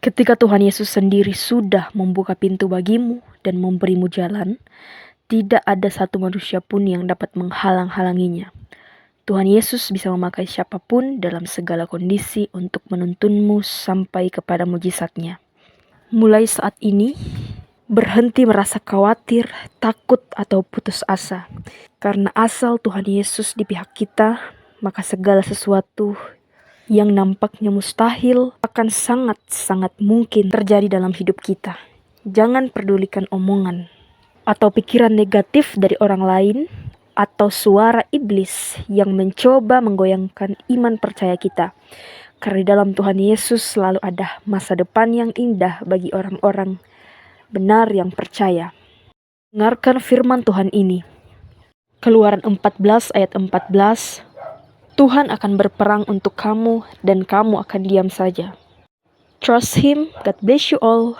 Ketika Tuhan Yesus sendiri sudah membuka pintu bagimu dan memberimu jalan, tidak ada satu manusia pun yang dapat menghalang-halanginya. Tuhan Yesus bisa memakai siapapun dalam segala kondisi untuk menuntunmu sampai kepada mujizatnya. Mulai saat ini, berhenti merasa khawatir, takut, atau putus asa. Karena asal Tuhan Yesus di pihak kita, maka segala sesuatu yang nampaknya mustahil akan sangat-sangat mungkin terjadi dalam hidup kita. Jangan pedulikan omongan atau pikiran negatif dari orang lain atau suara iblis yang mencoba menggoyangkan iman percaya kita. Karena di dalam Tuhan Yesus selalu ada masa depan yang indah bagi orang-orang benar yang percaya. Dengarkan firman Tuhan ini. Keluaran 14 ayat 14. Tuhan akan berperang untuk kamu dan kamu akan diam saja. Trust Him. God bless you all.